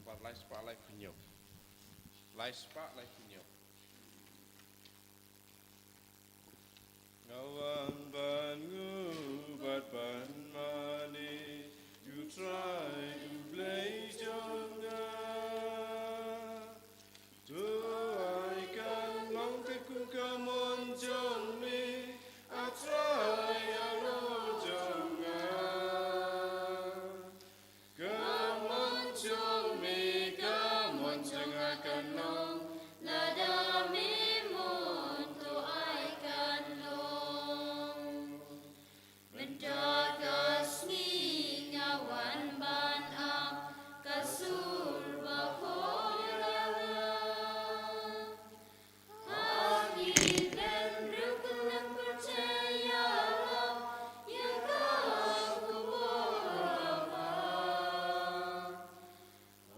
But life spark life kunyo. Life spark life kunyo. Ngawan ban ngu bat ban mani. You try to blaze your to I can long to come on John me. I try alone John. Come on John me, come on John I can long. Nada mi mundo I can long. Mendagas ni ngawan ban am kasul bakoya. Hagi dan rukun yang percaya yang kau bawa.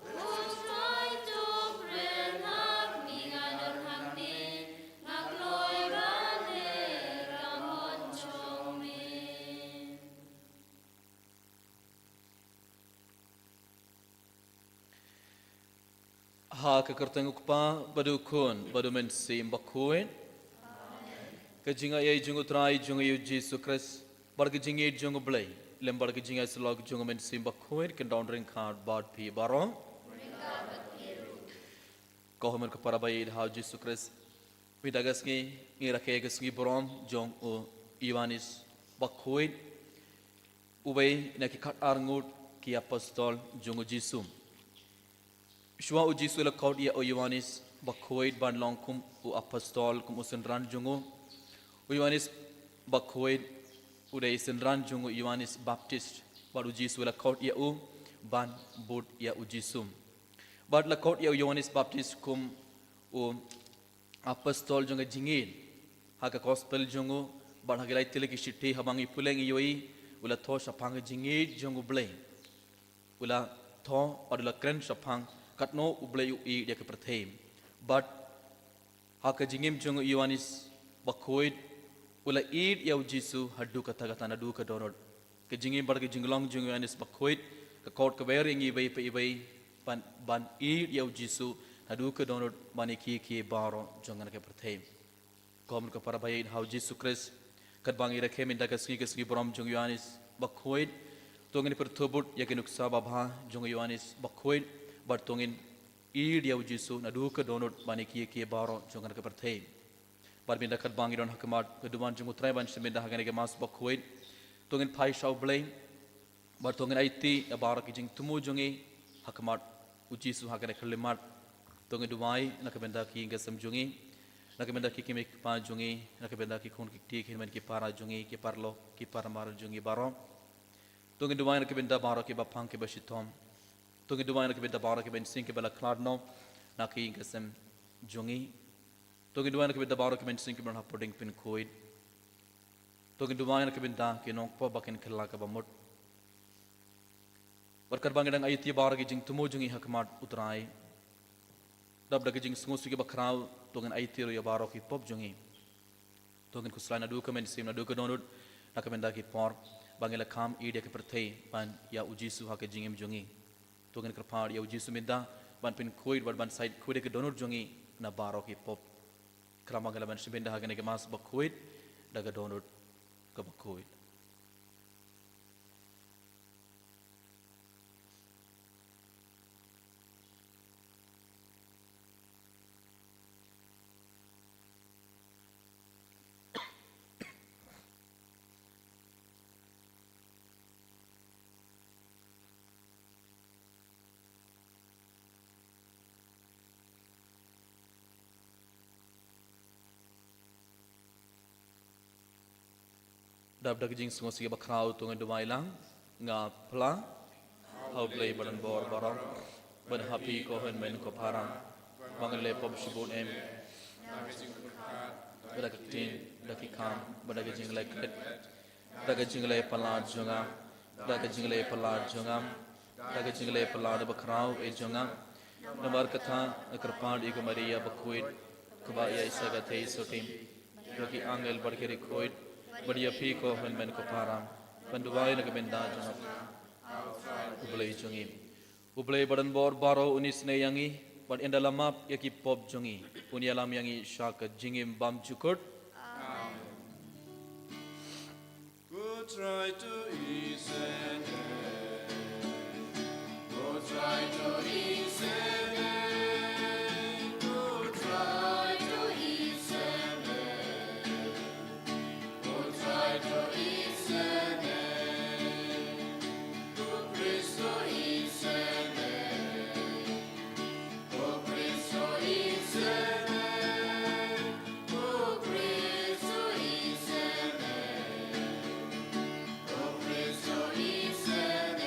Oh try to bring hak ni ngadon hak ni ngakloy bane ramon chong mi. Ha kekerteng ukpa badu kun badu men sim bakuin. Kejinga ye jungu trai jungu yu Jesu Christ bar kejinga jungu blay lembar kejinga selog jungu men sim bakuin ken down ring card bad pi barong. Kau hamen kepara bayi ha Jesu Christ vidagas ngi ngira kegas ngi borom jong u Ioannis bakuin ubay nakikat arngut ki apostol jungu Jesu. Shua uji sula kaut ia o Ioannis bakhoid ban longkum u apostol kum usenran jungu u Ioannis bakhoid udai senran jungu Ioannis Baptist bad uji sula kaut ia u ban bud ia uji sum bad la kaut ia Ioannis Baptist kum u apostol jungu jingin haga gospel jungu bad hagelai tilaki shitti habangi puleng ioi ula tho shapang jingid jungu blay ula tho padula kren shapang katno ublayu I dia ke perthem but haka jingim jungu Ioannis bakhoid ula id yau Jesu hadu kata kata nadu ka donod ke jingim bar ke jinglong jungu Ioannis bakhoid ka kaut ka ber ingi bai pe bai ban id yau Jesu hadu ka donod mani ki baro jungan ke perthem kom ka para bai hau Jesu Christ kat bangi rakhe min daga sgi brom jungu Ioannis bakhoid tongin pertubut yakinuk sababha jungu Ioannis bakhoid bertungin dia Jesu nadu ke donut bani ki baro jongan ke perthei barbinda kat bangi don hakamat keduman jungu trai ban seminda hagane ke mas bakhoid tungin phai shau blai bertungin aiti baro ki jing tumu jungi hakamat Jesu hagane khalimat tungin duai nakabenda ki ngasam jungi nakabenda ki kimik pa jungi nakabenda ki khun ki tik himan ki para jungi ki parlo ki paramar jungi baro tungin duai nakabenda baro ki bapang ki basitom Tungi dumai nak benda baru ke ben sing ke bela kladno naki ngasem jungi. Tungi dumai nak benda baru ke ben sing ke bela pudding pin koid. Tungi dumai nak benda ke nongpo bakin khela ke bamut. Berkat bangedang ayat baru ke jing tumu jungi hakmat utrai. Dab dak jing sungusi ke bakrau tungin ayat ya baru ke pop jungi. Tungin kuslai nadu ke men sim nadu ke donut nak benda ke por bangela kam ide ke perthei ban ya ujisu hak jingim jungi. Tungin kerpar ya Jesu minda ban pin koid ban side koid ke donor jongi na baro ki pop krama gala ban shibinda hagane ke mas ba koid daga donor ka ba koid dab dak jing sungo sige bakrau tungin dumai lang nga pla hau play badan bor barang ban happy ko hen men ko parang bangal le pop shibun em badak tin daki kam badak jing like kret daga jing le pala jonga daga jing le pala jonga daga jing le pala bakrau e jonga namar katha kerpad iko maria bakuit kuba ya isaga thei sotim daki angel barkeri koit Badia piko hen men ko param banduai na kabenda jonga ubulai jongi Ublay badan bor baro unis ne yangi ban endalamap yaki pop jongi unialam yangi shaka jingim bam jukurt. Go try to ease and go try to ease and go try to ease and go try to ease and go Cristo ease and go Cristo ease and go Cristo ease and go Cristo ease and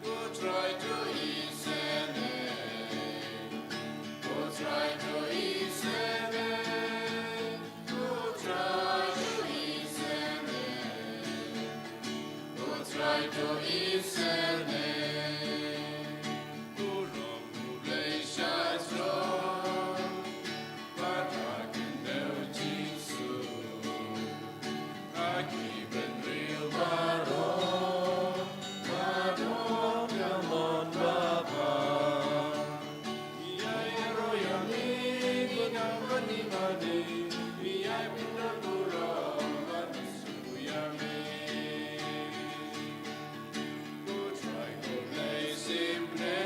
go try to ease and go try to ease and go try to ease and go try to ease and go long relation strong but I can never Jesus I keep it real Baron come on Baba Iyai royami gunamani mani Iyai pinagurang manisuyami Go try to play simple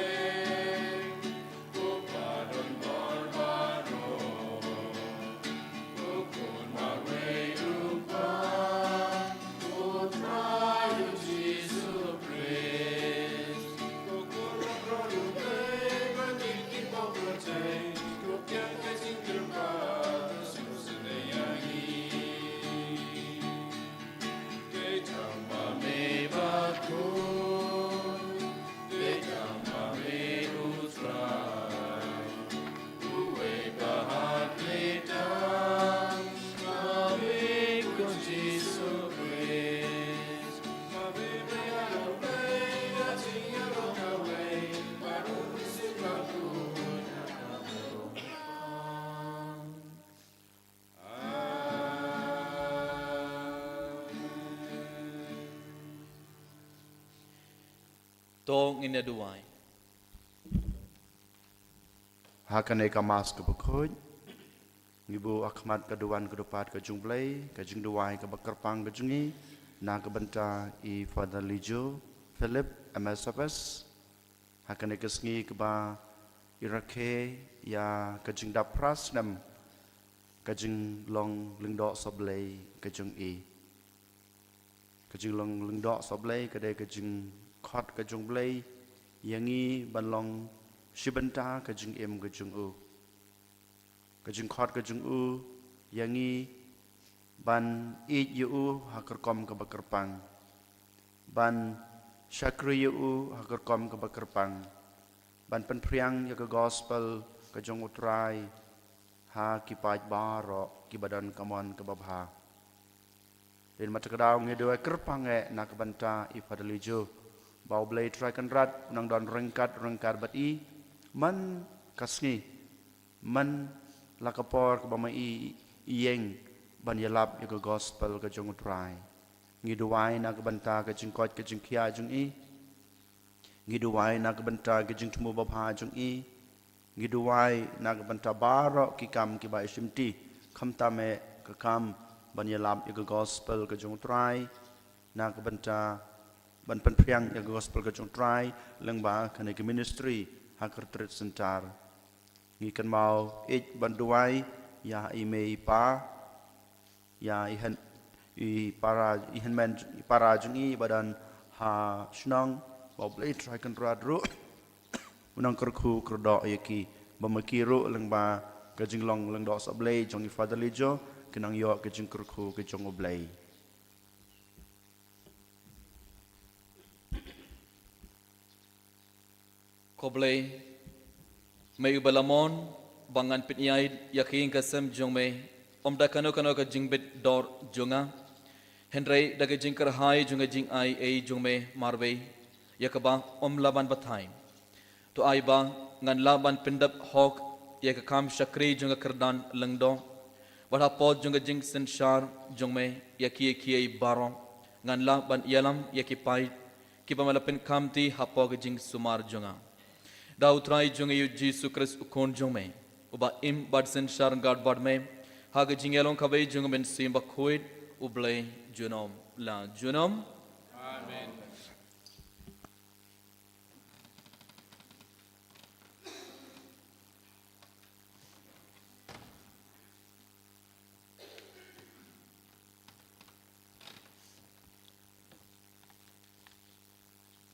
Go pardon barbaro Go con magway upa Go try to Jesus praise Go con magway Bandiki poprote Go pianke singirpa Susuneyangi Ketamba me bakun Ketamba me utrai Uwe bahat letan Mame con Jesu Christ Mame me alaway Ati alaway Baru nisipakun Tong ina duwai. Hakane kamas ke bekoj, ngibu akmat keduan kedupat ke jumblay, ke jing duai ke bekerpang ke jungi, na ke benta I Father Lijo, Philip, MSFS, hakane kesngi ke ba Irake, ya ke jing dapras nam, ke jing long lingdok soblay ke jung I. Ke jing long lingdok soblay ke de ke jing khot ke jumblay, yangi ban long Shibanta ke jing em ke jing u. Ke jing khot ke jing u yangi ban it yu u hakar kom ke bakerpang. Ban shakri yu u hakar kom ke bakerpang. Ban penpriang ya ke gospel ke jing utrai ha ki paj baro ki badan kamon ke babha. Dan mata kedau ngedoi kerpang nak banta I Padalijo. Bau blay try kan rat nang don rengkat bat I man kasni man lakapor ke bama I iyeng ban yalap ya ke gospel ke jong utrai ngiduai nak banta ke jingkot ke jingkia jong I ngiduai nak banta ke jing temu babha jong I ngiduai nak banta barok ki kam ki ba isimti khamtame ke kam ban yalap ya ke gospel ke jong utrai nak banta ban penpriang ya gospel ke jong utrai lengba kane ke ministry hakar tret sentar ngi kan mau ik banduai ya ime pa ya ihan I ihan men para jungi badan ha snang bau blai try kan radro unang kerku kerdo yaki bamakiru lengba kajing long lengdo sablai jong I Father Lijo kenang yo kajing kerku ke jong oblai Koblay may ubalamon bangan pitnyay yaking kasem jong may omda kano ka jingbit dor jonga Henry daga jingkar hai jonga jing ai jong may marbe yakaba laban bathaim to ai ba ngan laban pindap hok yakam shakri jonga kerdan lengdo Wala pod jong jing senshar jong me yaki baro ngan la ban yalam yaki pai Kipa malapin kamti hapog jing sumar jonga. Da utrai jonga yu Jesu Christ ukon jong me. Uba im badsen sharan gad bad me. Haga jing elong kabai jonga ben simba kuit ublay junom la junom. Amen.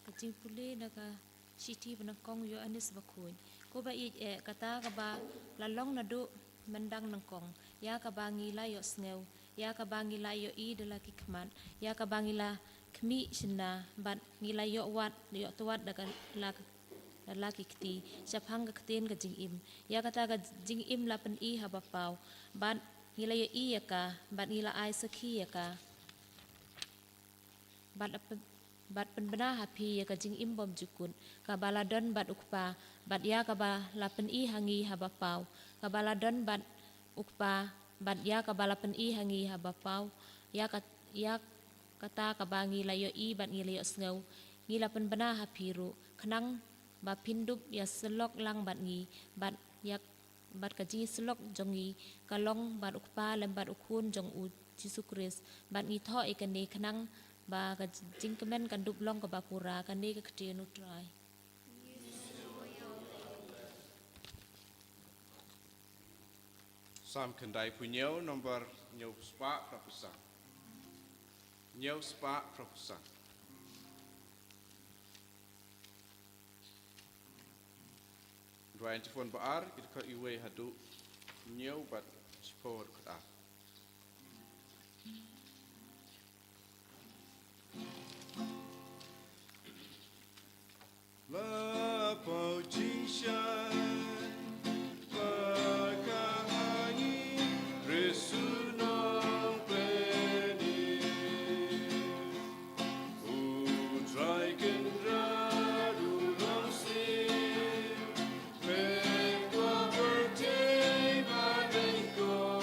Kajing pulih naga siti penangkong yo anis bakun. Ko ba i kata kaba lalong nadu mendang nangkong. Ya kabangi la yo sneu. Ya kabangi la yo I delaki keman. Ya kabangi la kemi sena bat ngila yo wat yo tuat daga laki keti. Siap hangga ketin kajing im. Ya kata kajing im la pen I habapau. Bat ngila yo I ya ka. Bat ngila ai sekhi ya ka. Bat penbena hapi ya kajing im bom jukun. Kabaladon bat ukpa. Bat ya kabalapen I hangi habapau. Kabaladon bat ukpa. Bat ya kabalapen I hangi habapau. Ya kata kabangi layo I bat ngila yo sneu. Ngila penbena hapiru. Kenang ba pindup ya selok lang bat ngi. Bat kajing selok jongi. Kalong bat ukpa lem bat ukun jong u Jesu Christ. Bat ngi tho ikani kenang ba kajing kemen kan dup long ke bapura kan ni ke kecil nutrai. Sam kendai punyau nomor nyau spa propusang. Nyau spa propusang. Dua yang telefon baar kita ke iwe hadu nyau bat sepor kata. La pau jinshan, la kahani, resunong pleni. Utrai kendra durang sim, mekwa berte badengko.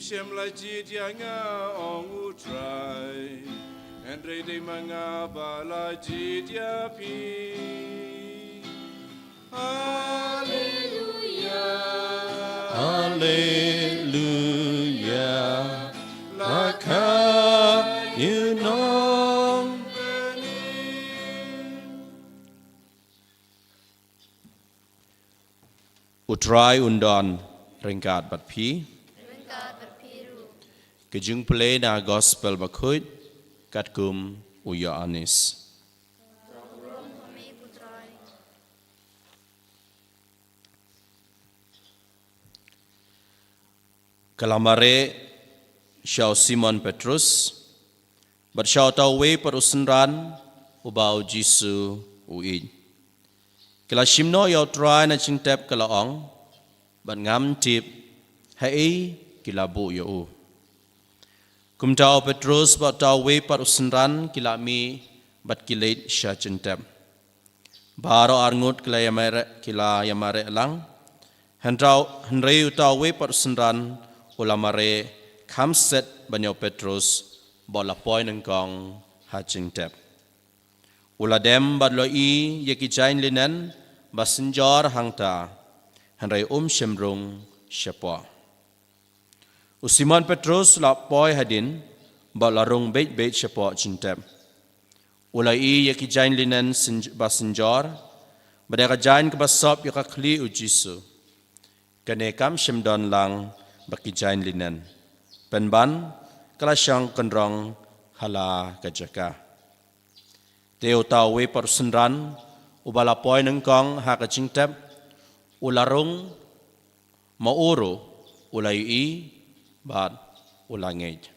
Shem la jit yanga ong utrai. Andre de manga bala jit ya pi. Hallelujah. Hallelujah. Laka yunong. Utrai undon ringkat bat pi. Kejung play na gospel bakut kat kum uya anis. Kalamare Syau Simon Petrus bat syau tau we perusenran ubau Jisu uin. Kala shimno yau try na cingtep kala ong bat ngam tip hai kila bu yo. Kum tau Petrus bat tau we perusenran kila mi bat kilit sya cingtep. Baro arngut kila yamare lang. Henrei utau we perusenran ulamare kamset banyo Petrus bola poi nengkong hacing tep. Uladem badloi yeki jain linen basenjor hangta henrai shemrung shepo. Usimon Petrus la poi hadin bola rung beit shepo cintep. Ulai yeki jain linen basenjor badaka jain ke basop yaka kli ujisu. Kene kam shemdon lang baki jain linen. Penban kalasyang kendrong hala kajaka. Teo tau we persenran ubala poi nengkong ha kacingtep ularung mauro ulai bad ulangej.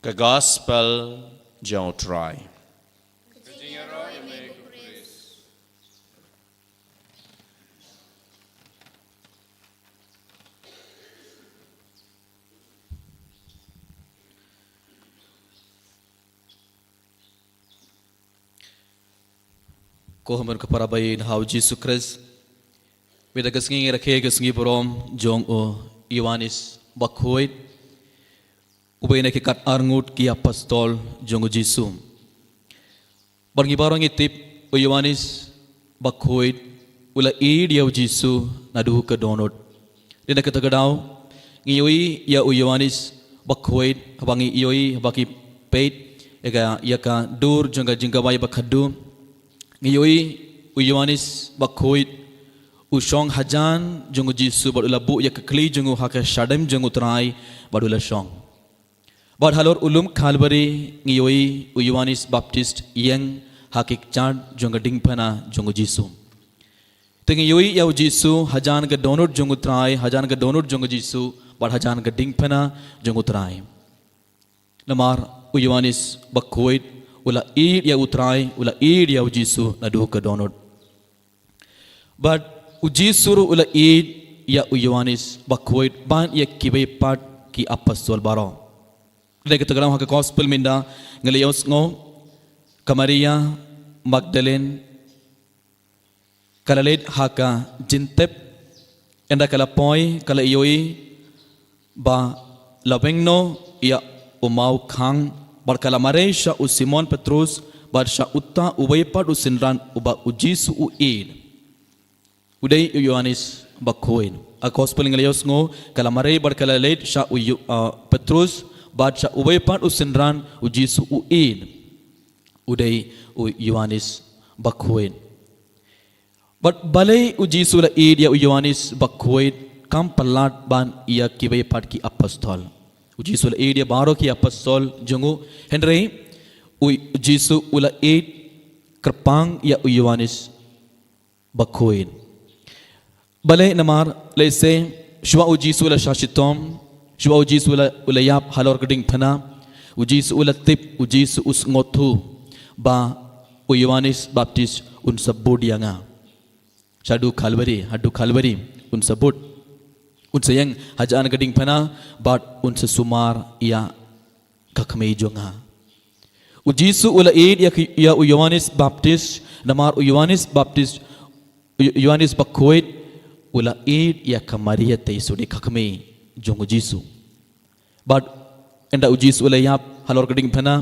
Ke gospel jauh try. Ko hamar ka parabayin hau Jisu Christ. Beda kasngi rakhe kasngi borom jong o Ioannis bakhoit. Ubay na kikat arngut ki apostol jong o Jisu. Barngi barang itip o Ioannis bakhoit ula idiyaw Jisu naduhu ka donot. Dina katagadaw ngiyoy ya o Ioannis bakhoit habangi iyoy habaki peit yaka dur jong ka jingkaway bakhadu. Ngiyoy Ioannis bakhoit usong hajan jong Jisu badula bu ya kekli jong haka shadem jong utrai badula song. Bad halor ulum khalbari ngiyoy Ioannis Baptist yang hakik chad jong dingphana jong Jisu. Tengiyoy ya Jisu hajan ga donor jong utrai hajan ga donor jong Jisu bad hajan ga dingphana jong utrai. Namar Ioannis bakhoit ula ya utrai ula ya Jisu nadu ka donor. But Jisu ula ya Ioannis bakhoit ban ya kibai part ki apostol baro. Dai kita garam ha gospel minda ngalios ngo Kamaria Magdalene kalalet haka jintep enda kala poi kala ioi ba labengno ya umau khang barkala maresha u Simon Petrus barsha utta ubaipat u sinran uba ujisu u id udai Ioannis bakhoin a gospel ngalios ngo kala mare barkala late sha u Petrus barsha ubaipat u sinran ujisu u id udai u Ioannis bakhoin. But balai ujisu la id ya Ioannis bakhoin kam palat ban ia kibaipat ki apostol. Jisu la id ya baro ki apostol jongu Henry Jisu ula id kerpang ya Ioannis bakhoin. Balai namar lese shwa Jisu la shashitom shwa Jisu ula yap halor geding thana Jisu ula tip Jisu us ngothu ba Ioannis Baptist un sabud yanga hadu Calvary un sabud unsa yang hajan gading pana bat unsa sumar ia kakmei jonga Ujisu ula id ya Yohanes Baptist namar Yohanes Bakoid ula id ya kamaria te sudi kakme jong ujisu. But enda ujisu ula yap halor gading phana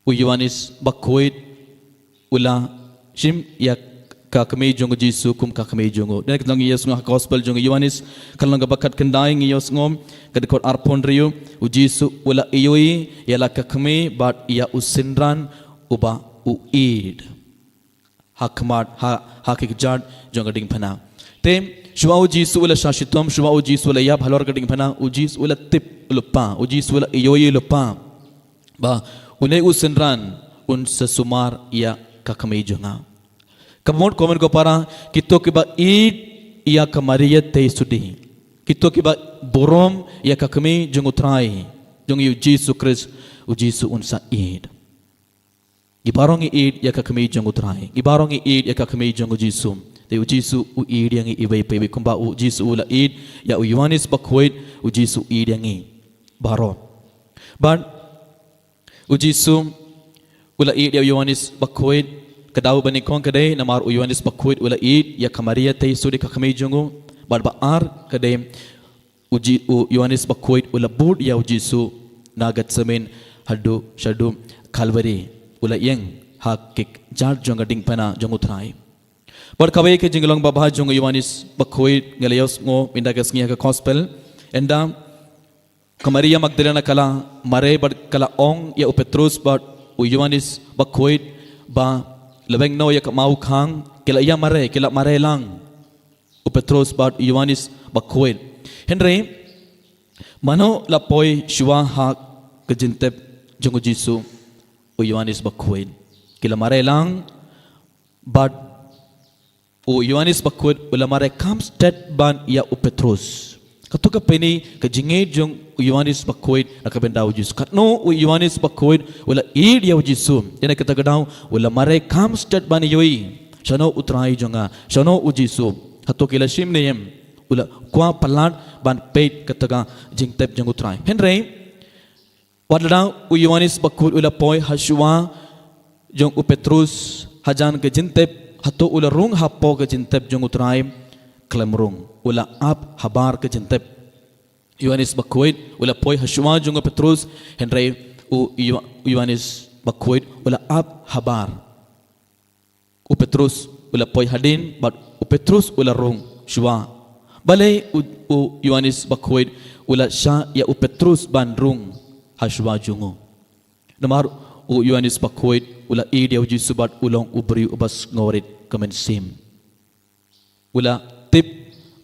Yohanes Bakoid ula shim ya kakme jong ujisu kum kakme jongo. Dan kita ngi yes gospel jong Yohanes kalong bakat kendai ngi yes ngom kadikot arpon rio ujisu ula iyoi yala kakme but ya usindran uba uid hakmat hakikjad jong gading phana tem shwa ujisu ula shashitom shwa ujisu ula yab halor gading phana ujisu ula tip lupa ujisu ula iyoi lupa ba unai usindran un sesumar ya kakme jonga kamot komen ko para kito kiba id ya kamaria te sudi kito kiba borom ya kakme jong utrai jong yu Jesus Christ ujisu unsa id gibarong id ya kakme jong utrai gibarong id ya kakme jong ujisu te ujisu u id yang ibai pe kumba ujisu ula id ya Yohanes Bakoid ujisu id yang baro but ujisu ula id ya Yohanes Bakoid kadau bani kong kadai namar Yohanes Bakoid ula id ya kamaria te sudi kakme jongo bar baar kadai Yohanes Bakoid ula bud ya ujisu nagat semen hadu shadu kalvari ula yang hakik jar jonga ding pana jongu trai bar kawe ke jinglong babha jongo Yohanes Bakoid ngaleos ngo indagas ngia ka gospel enda kamaria Magdalena kala mare bar kala ong ya Petrus bar Yohanes Bakoid ba lebeng no ya mau khang kila ya mare lang Petrus bat Yohanes Bakoid Henry mano la poi shwa ha kejintep jongo Jisu Yohanes Bakoid kila mare lang but Yohanes Bakoid ula mare kam stat ban ya Petrus katuka peni kejinge jong Yohanes Bakoid nakabendau Jisu katno Yohanes Bakoid ula id ya Jisu ina kata gadau ula mare kam stat ban yoi shano utrai jonga shano Jisu hato kila shim neyem ula kwa palat ban peit kataga jingtep jong utrai Henry wadadau Yohanes Bakoid ula poi hashwa jong Petrus hajan ke jintep hato ula rung hapo ke jintep jong utrai klemrung ula ap habar ke jintep Yohanes Bakoid ula poi hashwa jong Petrus Henry Yohanes Bakoid ula ap habar Petrus ula poi hadin but Petrus ula rung shwa balai Yohanes Bakoid ula sha ya Petrus ban rung hashwa jongo namar Yohanes Bakoid ula id ya Jisu bat ulong ubri ubas ngorit kamen sim ula tip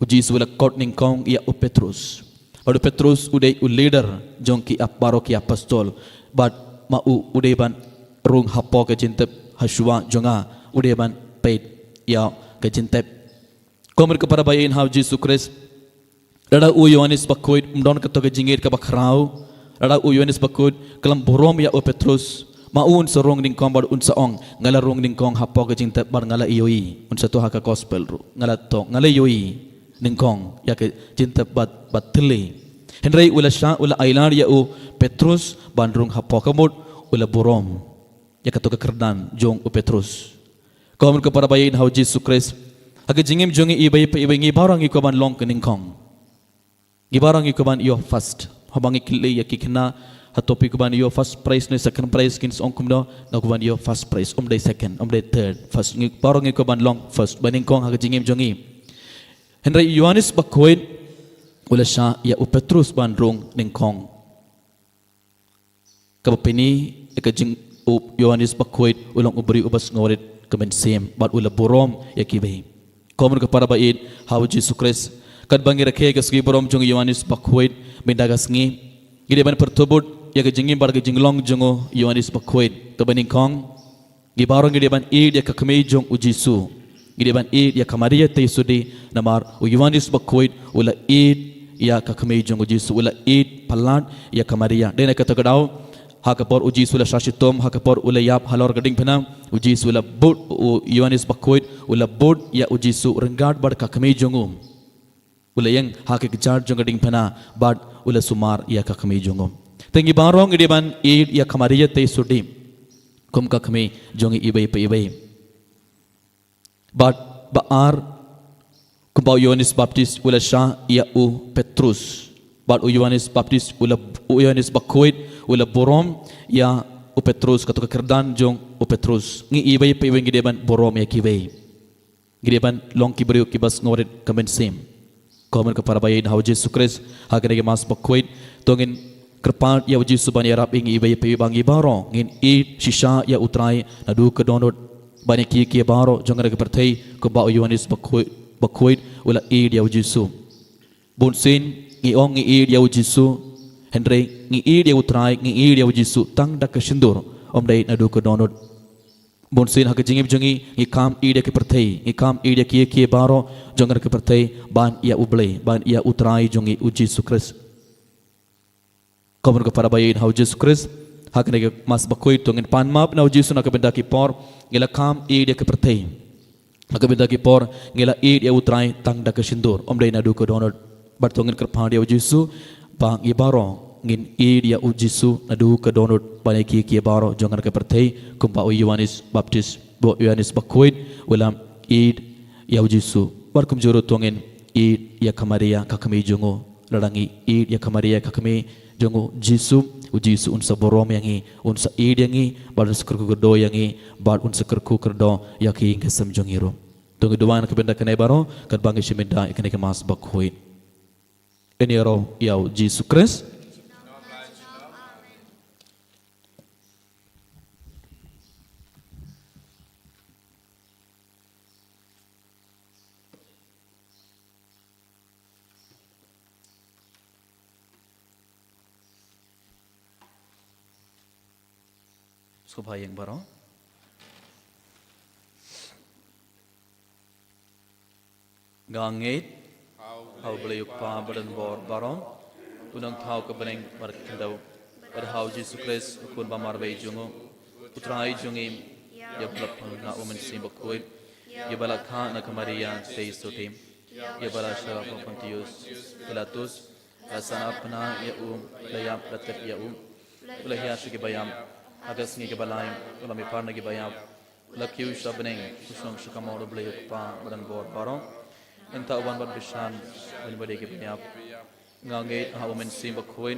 Jisu ula kot ning kong ya Petrus adu Petrus udai leader jong ki aparo ki apostol but ma udai ban rung hapo ke jintep hashwa jonga udai ban peit ya ke jintep komer ke para bayin ha Jesus Christ dada Yohanes Bakoid mdon ke to ke jingir ke bakrau dada Yohanes Bakoid kelam borom ya Petrus maun sorong ning kong bar unsa ong ngala rong ning kong hapo ke jintep bar ngala ioi unsa to ha ka gospel ru ngala to ngala ioi ningkong ya ke cinta bat tele Henry ula sha ula ailar ya Petrus bandrung hapo kamut ula borom ya katoka kerdan jong Petrus kaum ke para bayin hau Jesus Christ age jingim jongi ibai pe ibai ngi barang iko ban long ke ningkong ngi barang iko ban yo first habangi kille ya kikna hatopi ko ban yo first prize ne second prize kins ongkum do na ko ban yo first prize day second day third first ngi barang iko ban long first baningkong age jingim jongi Henry Yohanes Bakoid ula sha ya Petrus bandrung ningkong kapapini ekajing Yohanes Bakoid ulang ubri ubas ngorit kemen sem bat ula borom ya kibai komen ke para bait how Jesus Christ kad bangi rakhe ke sgi borom jong Yohanes Bakoid mendagas ngi gide ban pertubut ya ke jingim bar ke jinglong jongo Yohanes Bakoid ke baningkong gibarong gide ban id ya kakme jong Jisu gideban id ya kamaria te sudi namar Yohanes Bakoid ula id ya kakme jong Jisu ula id palat ya kamaria dena kata gadau hakapor Jisu ula shashitom hakapor ula yap halor gading phana Jisu ula bud Yohanes Bakoid ula bud ya Jisu renggad bar kakme jongum ula yang hakik jar jong gading phana bad ula sumar ya kakme jongum Tengi barong di ban ya kamaria te sudim. Kum ka kami jongi ibai. But baar kumbau Yohanes Baptis ula Syah ia Petrus. But Yohanes Baptis ula Yohanes Bakoid ula Borom ya Petrus katu kerdan jong Petrus. Ngi ibai ngi deban Borom ya kibai. Ngi deban long kibrio kibas ngoret kamen sim. Komen kepada bayi hau Yesus Kristus hagen ge mas Bakoid tongin kerpan ya uji suban ya rap ngi ibai bangi baro ngin shisha ya utrai nadu ke donot bani ki baro jong ge pertai kumbau Yohanes Bakoid ula ya uji su. Bunsin ngi ong ngi dia ujisu Henry ngi dia utrai ngi dia ujisu tang dak kesindur om dai nadu ke donot bonsin hak jingib jangi ngi kam dia ke pertai ngi kam dia ki baro jongar ke pertai ban ia ublei ban ia utrai jongi uji sukres kamun ke para bayin hau Yesus Kristus hak ne mas bakoi tongin pan map na uji suna ke benda ki por ngila kam dia ke pertai hak benda ki por ngila dia utrai tang dak kesindur om dai nadu ke donot bertongin kerpan dia ujisu bang ibaro ngin dia ujisu nadu ke donut banai ki baro jangan ke pertai kumpa Yohanes Baptis bo Yohanes Bakoid ulam ya ujisu barkum juru tongin ya kamaria kakami jongo larangi ya kamaria kakami jongo jisu ujisu unsa borom yangi unsa yangi bar sekerku gerdo yangi bar unsa kerku kerdo yaki ngesem jongiro tongi duan ke benda kenai baro kan bangi shimenda ikene ke mas Bakoid ini roh yau Yesus Kristus. Subhai yang baru. Gangit hau beliau pa badan bor barong unang thau ke beneng berkendau berhau Yesus Kristus kun bamar bai jungo utrai jungim ya blap na umen sim Bakoid ya balak kha na kamaria te sotim ya balasha Pontius Pilatus asana apna ya layam ratep ya ulahya shige bayam agas ngi ke balaim ulami parna ge bayam lakyu shabneng kusong shakamau beliau pa badan bor barong Entah uban bat bisan ben bade ke penyap ngangai ha women sim Bakoid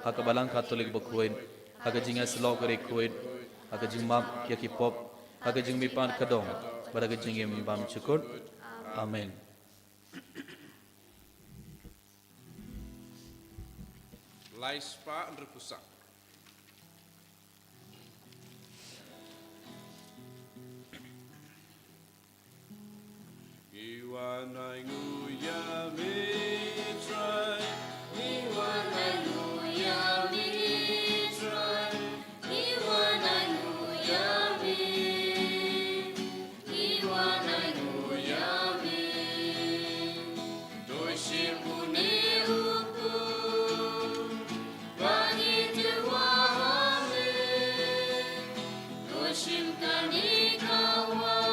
ha ka balang Katolik Bakoid ha ka jinga selo kare Koid ha ka jingmap ya ki pop ha ka jingmi pan kadong bada ka jingim bam chukut amen Laispa nrepusak Iwanai nguya mitrai Iwanai nguya mitrai Iwanai nguya mit Iwanai nguya mit Doshipuni upu Bagi terwahame Doshim kani kawan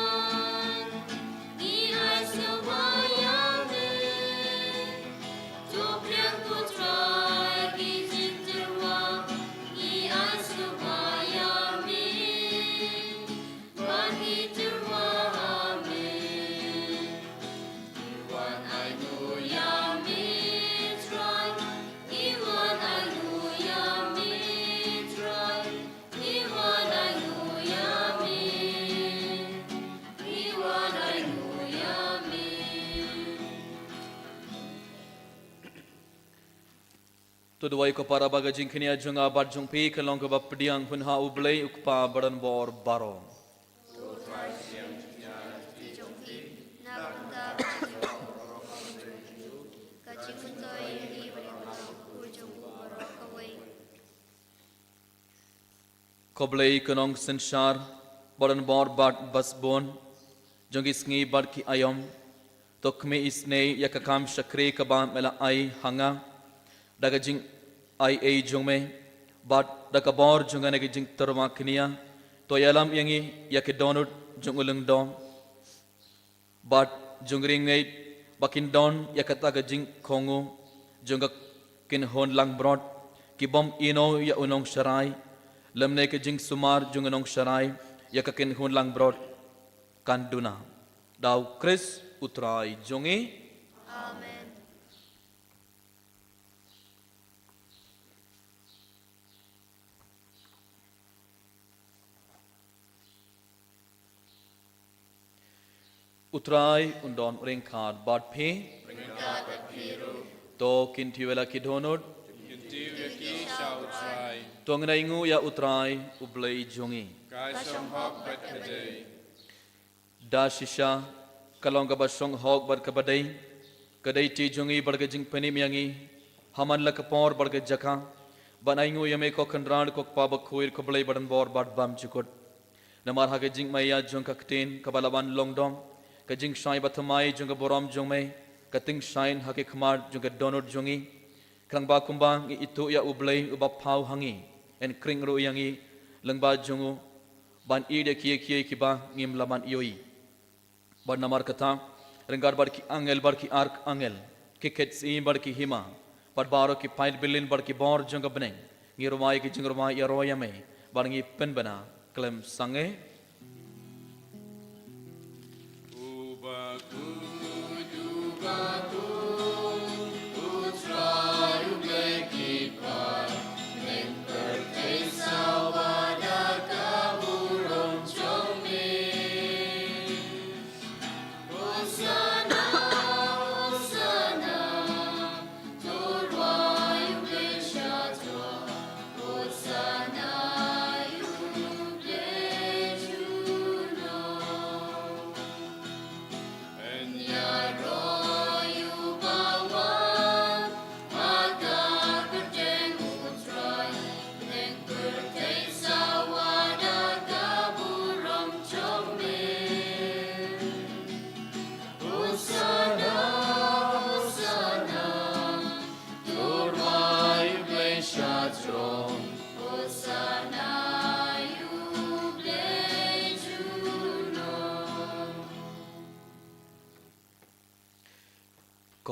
Tuduai ko para baga jingkini ajunga bar jungpi kelong ke bapdiang pun ha ublei ukpa badan bor baro. Koblei kenong sensar badan bor bat basbon jongis ngi bar ki ayom tokme isne yakakam shakre kabam mela ai hanga daga jing ai jongme bat daga bor jongane ke jing terma knia to yalam yangi yake donut jongulung dom bat jongring ngai bakin don yakata ga jing khongu jonga kin hon lang brot ki bom ino ya unong sharai lemne ke jing sumar jung unong sharai ya kakin hun lang brod kanduna dau Chris utrai jongi Amen. utrai undon ringkad bad phe to kintiwela kidonod Kintiwe ki shall try. tong ingu ya utrai ublei jongi Kai shall hop but today. da shisha kalong ka basong hog bar ka badai kadai ti jongi barga jing pani miangi haman la ka por barga jaka banaingu yame ko khandran ko paba khuir ko blai badan bor bad bam chukot namar ha ka jing maya jong ka kten ka balaban longdong ka jing shai bathamai jong ka boram jong mai ka ting shain ha ke khmar jong ka donot jongi krang ba kumbang i itu ya ublai uba phau hangi en kring ru yangi lengba jongu ban i de kie kie ki ba ngim laman ioi ban namar kata rengar bar ki ark angel ki ket si bar ki hima par baro ki pail bilin bar ki bor jong bneng ngi romai ki jing romai ya roya me bar ngi pen bana klem sange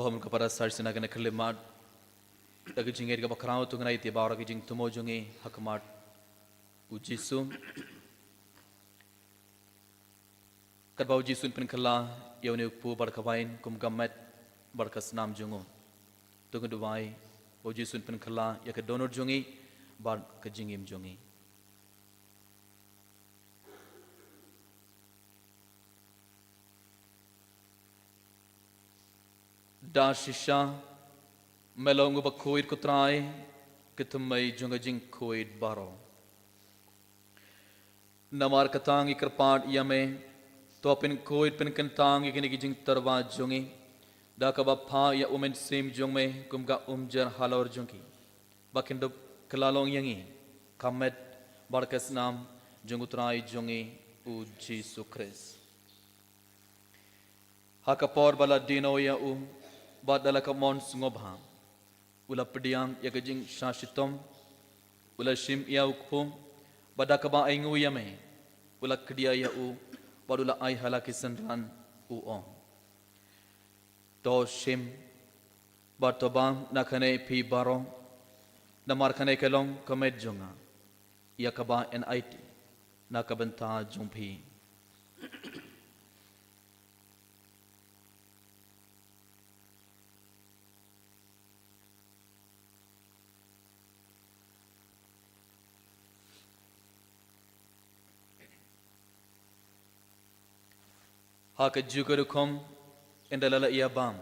kohom kepada sarsina kena kelimat dagi jingir ke bakrau tu kena iti bawa ke jing tumo jungi hakmat ujisum kat bau jisun pen kala yauni pu barkawain kum gamet barkas nam jungo tu keduai bau jisun pen kala ya ke donor jungi bar ke jingim jungi da shisha melong ba khuid ko trai kitumai junga jing khuid baro namar katang ikrpat yame to pin khuid pin kentang ikini jing tarwa jungi da ka ba pha ya umen sim jung me kumga umjar halor jungi bakin do klalong yangi kamet barkas nam jungutrai jungi u Jesus Christ hakapor bala dino ya badala ka mon ngobha ula pediang ya gajing shashitom ula shim ya ukpum badaka ba aingu yame ula kdia ya u badula ai halaki sanran u on to shim batobang nakane pi baro namar khane kelong kamet jonga ya kaba nit nakabanta jumpi haka jugarukom endalala ia bam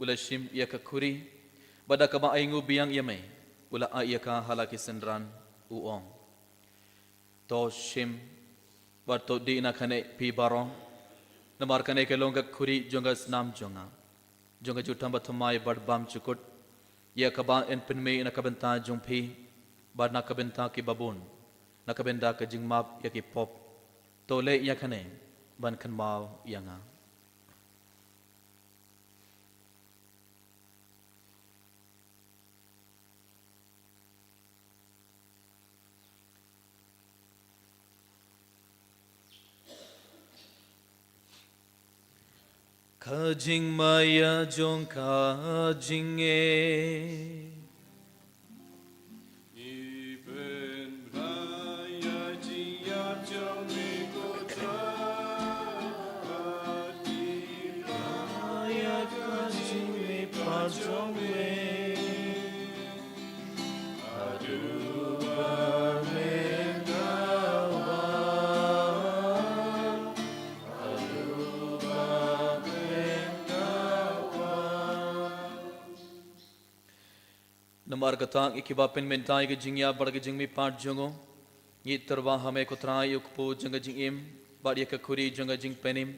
ula shim ia ka kuri badaka ba aingu biang yame ula ia ka halaki sendran uong to shim barto di na khane pi barong namar kane ke longa kuri jonga snam jonga jutam bathmai bad bam chukut ia ka ba en pinme na kabenta jungpi bad na kabenta ki babun na kabenda ka jingmap ya ki pop to le ia khane ban kan mau yanga kajing maya jong kajing Namar katang ikibapin mentai ke jingya bar ke jingmi part jongo ngi terwa hame kotrai ukpo janga jingim bar ya kuri janga jing penim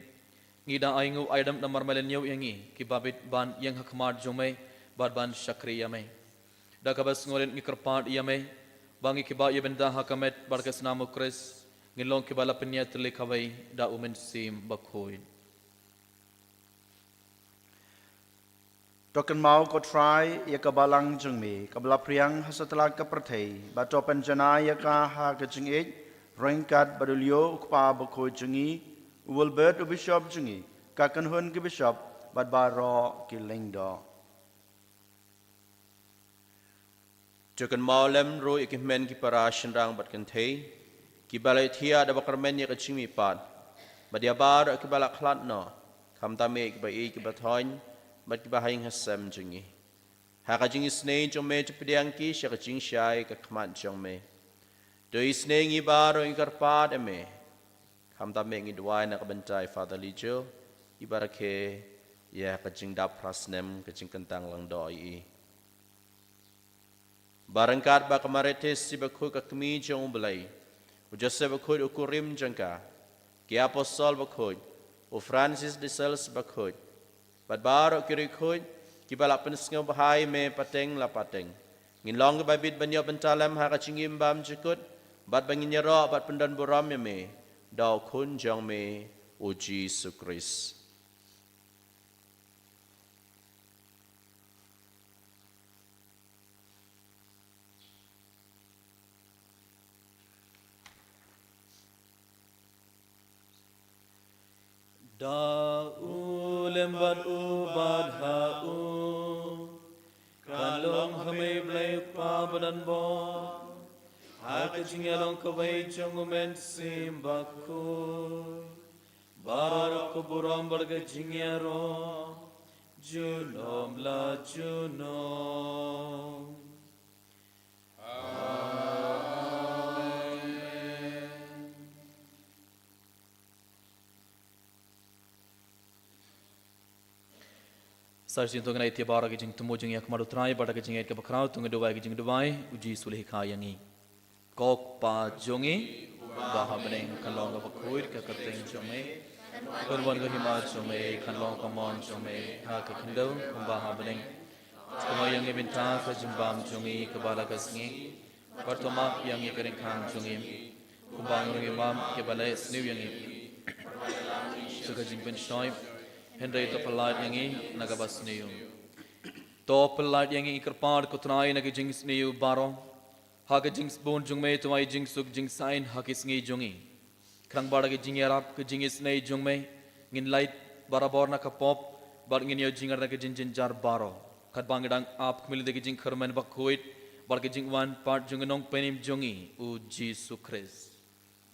ngi da aingu aidam namar malenyo yangi kibabit ban yang hakmar jome bar ban shakri yame da kabas ngolen ngi kerpat yame bangi kiba ya benda hakamet bar ke snamo kres ngilong kibala penyat lekawai da umen sim bakhoin Token mau ko try ya ka balang jung mi ka bla priang hasatla ka prathei ba to pen jana ya ka ha ka jing e ringkat badulio ukpa ba ko jungi Wilbert bishop jungi ka kan hun ki bishop bad ba ro ki lengdo Jokan maulem ro ikhmen ki parashin rang bat kan thei ki balai thia da bakarmen ya ka chimi pat badia bar ki balak khlat no kham ta me ki ba e ki ba thoin bat ki ba haing hasam jungi ha ka jingi snei jong me chpdiang ki sha ka jing shai ka khman jong me do isnei ngi bar ro ingkar pat me kham ta me ngi dwai na ka bentai father lijo ibarake ya ka jing dap prasnem ka jing kentang lang doi Barangkat ba kamarites si bakhoy ka kami jong belai. Ujase bakhoy ukurim jangka. Ki apostol bakhoy. O Francis de Sales bakhoy. Bad baro kiri khoy. Ki balak pensengaw bahay me pateng la pateng. Ngin long ba bit banyo bentalam ha ka chingim bam jikut. Bad bangin yaro bad pendan boram ya me. Daw kun jong me o Jesus Christ. Da lembat ubad hau kalong hame blai pa badan bo ha ka jingalong kawai jongumen sim bakku barar ko buram barga jingyaro junom la junom Sarjin tu kenai tiap orang kijing temu jeng yak maru trai pada kijing yak kebakrau tungu dua kijing duai uji sulih kayangi kok pa jongi baha beneng kalong ka bakuir ka kateng jome perwan ka hima jome kalong ka mon jome ha ka kendau baha beneng semua yang ibinta ka jimbam jongi ka bala ka singi pertama yang ikering kang jongi kumbang ngi mam ke balai sniu yang suka jingpen shoi Henry to pelat yang ini nagabas niu. To pelat yang ini kerpar kutrai nagi jings niu baro. Hak jings bon jung me to ai jings suk jings sain hak isngi jungi. Krang bar ke jing yarap ke jings nei jung me ngin light barabor na kapop bar ngin yo jingar na ke jin jar baro. Kat bangdang ap kmil de ke jing khermen bakhuit bar ke jing wan part jung nong penim jungi u Jesus Christ.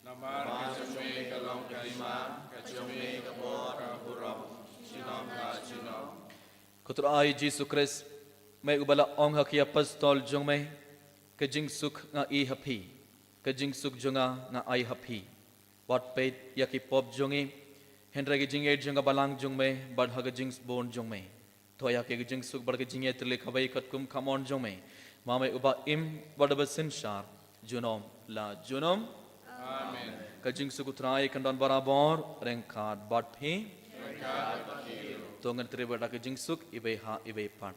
Namar kajume kalong kalima kajume kabor buram Kutur ai Jesus Christ mai ubala ong hakia pastol jong mai ke jing suk nga I happy ke jing suk jonga nga ai happy wat pet yaki pop jongi hendra ke jing e jonga balang jong mai bad ha ke jing bon jong mai to ya ke jing suk bar ke jing e tle khabai kat kum khamon jong mai ma mai uba im bad basin shar junom la junom amen ke jing suk utrai kandan barabor rengkat bad phi Tongan teribada ke jingsuk ibai ha ibai pan.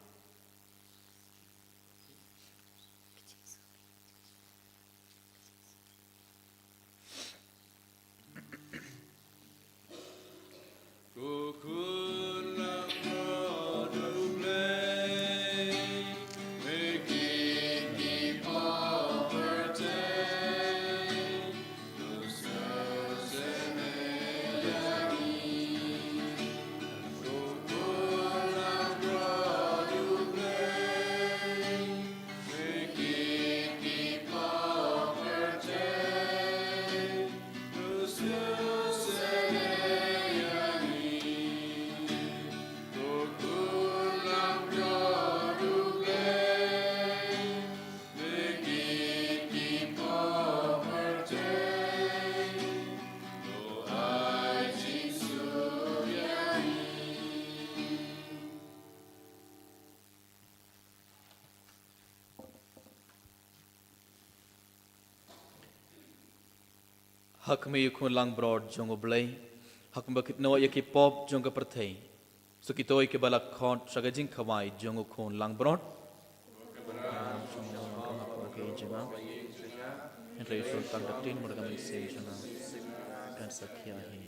hak me yukun lang broad jong oblay hak bakit no yaki pop jong ka perthei sukitoy ke balak khon sagajing khawai jong ukun lang broad Henry Sultan Datin Murgam Sejana dan Sakyahi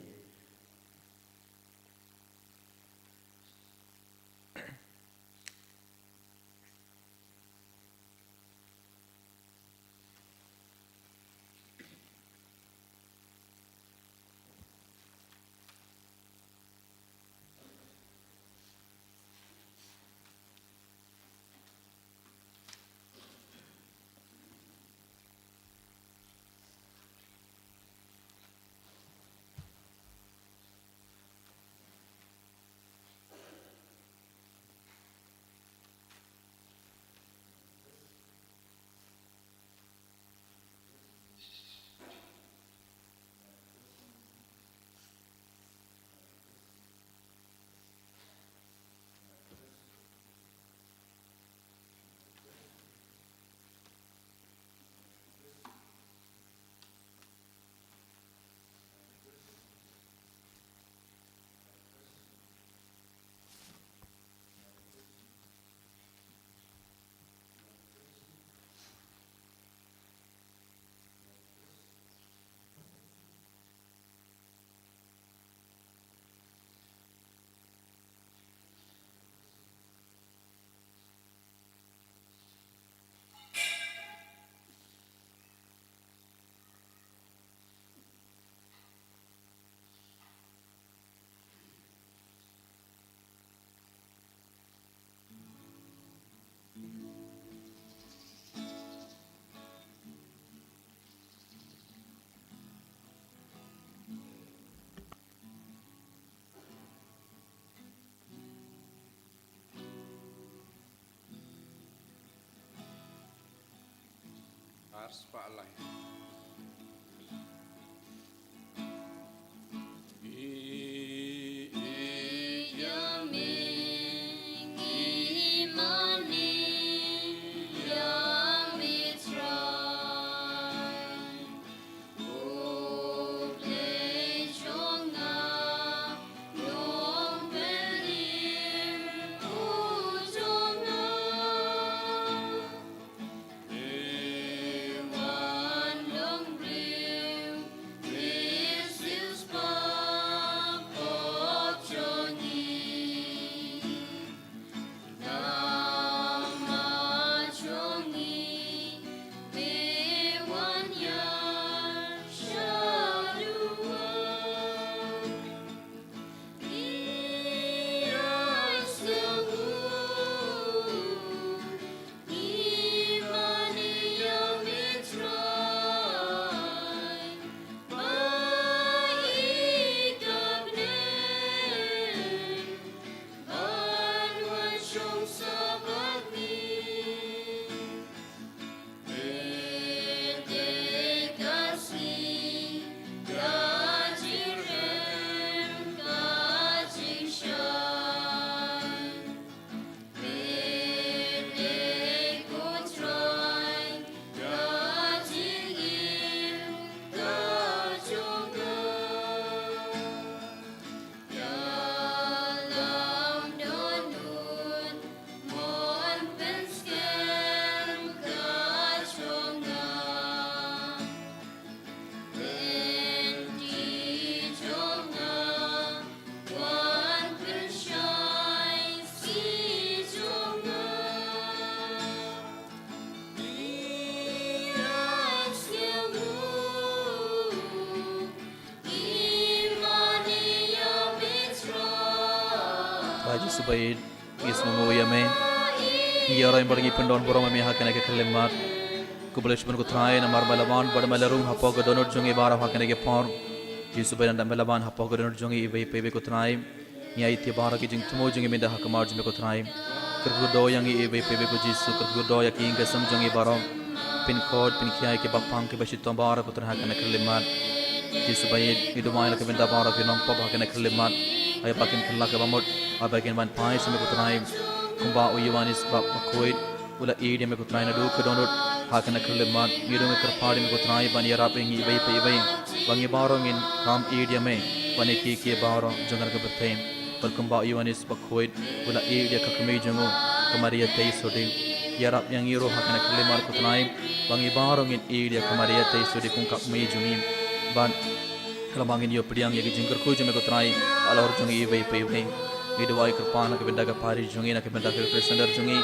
Ars Paalai. Haji Subaid Ismu Yame Yara Imbargi Pendon Boroma Hakanaka Kalimat Kublish Bungutai Namar Malavan Badamalarum Hapoga Donor Jungi Bara Hakanaka Pond Jisubaid and Malavan Hapoga Donor Jungi Eve Pebekutai Yaiti Baraki Jingtumo Jungi Minda Hakamar Jimekutai Kurgudo Yangi Eve Pebeku Kurgudo Yaking Gasam Jungi Baro Pin code Pinkia Kebapang Kibashitom Bara Kutanhakanaka Limat Jisubaid Idumai Kavinda Bara Kinong Pop Hakanaka Limat ay pakin kalaka bamot abakin man pai sa mekutray kumba uyawanis bab makoy ula idi mekutray na do kadonot hakan na kalimat ngiro mekarpadi mekutray ban yarap ingi ibay pa ibay Bangi barong in kam dia me wane ki barong jangan ke bertem berkembang Yohanes bakhoid guna dia kakme jango kamaria tei sodim yarap yang iro hakana kelemar kutnaim bangi barong in dia kamaria tei sodim kung kakme jungim ban kelamangin yo pediang ye jingker ku jame kutnai alor jungi vei pei Idwai kerpana ke benda ke pari jungi nak benda ke presenter jungi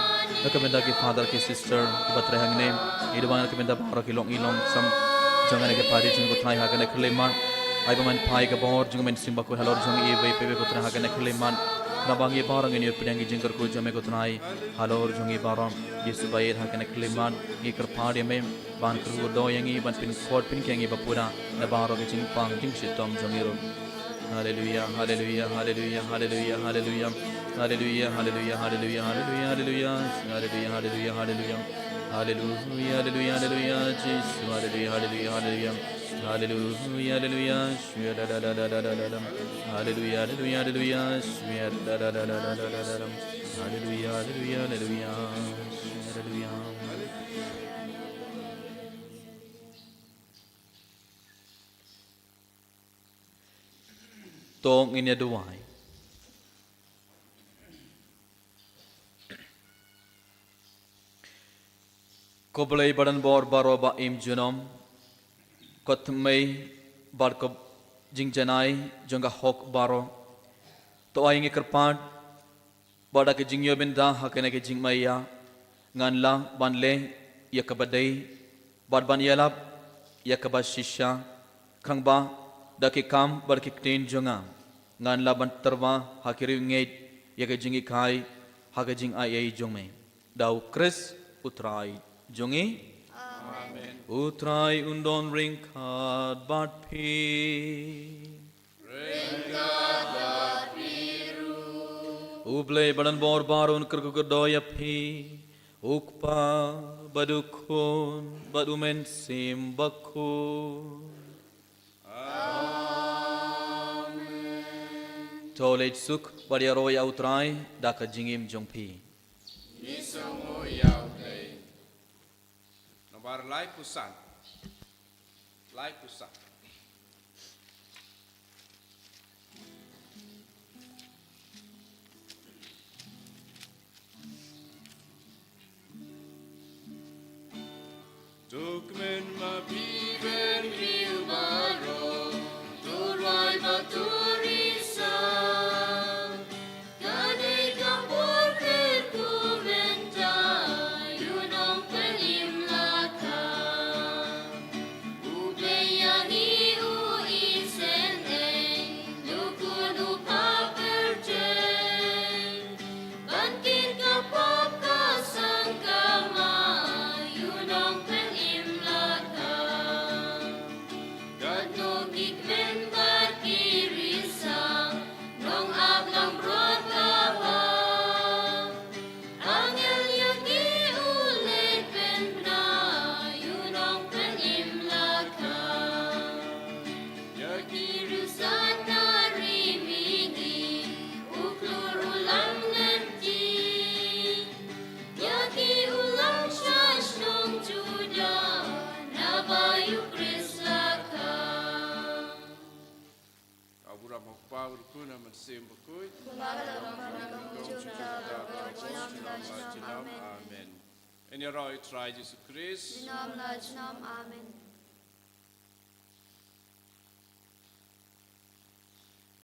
nak benda ke father ke sister ke batre hangne idwai nak benda para ke long ilong sam jangan ke pari jungi ko tnai hagan ke leman ai baman pai ke bor jungi men simba ko halor jungi vei pe ko tnai hagan ke leman nabangi barang ini pedang jingker ko jame ko tnai halor jungi barang yesu bayir hagan ke leman ni kerpadi me ban kru do yangi ban pin kod pin kengi bapura na baro ke jingpang jing sitom jungi ro Hallelujah, hallelujah, hallelujah, hallelujah, hallelujah, hallelujah, hallelujah, hallelujah, hallelujah, hallelujah, hallelujah, hallelujah, hallelujah, hallelujah, hallelujah, hallelujah, Jesus, hallelujah, hallelujah, hallelujah, hallelujah, hallelujah, hallelujah, hallelujah, hallelujah, hallelujah, hallelujah, hallelujah, hallelujah. Tong ini duai. Ko boleh badan bor baro ba im junom. Kot mei bar ko jing janai jonga hok baro. To ai ngi kerpan bada ke jing yo benda hakene ke jing maya ngan la ban le ya kabadai bad ban yalap ya kabas shisha khang ba da ke kam bar ke tin jonga ngan laban terwa hakiri ngeit yaga jingi kai haga jing ai jongme dau kris utrai jongi amen utrai undon ringkat bat pi ringkat bat piru uble badan bor barun kerku doya pi ukpa badukun badumen sim bakun Tolej suk pada roya utrai dak jingim jongpi. Nisongo yau tei. Nomor lai pusan. Lai pusan. Tukmen ma biber kiu baro. Turai baturisa. Amen. En jag rör ut Jesus Kristus. Amen.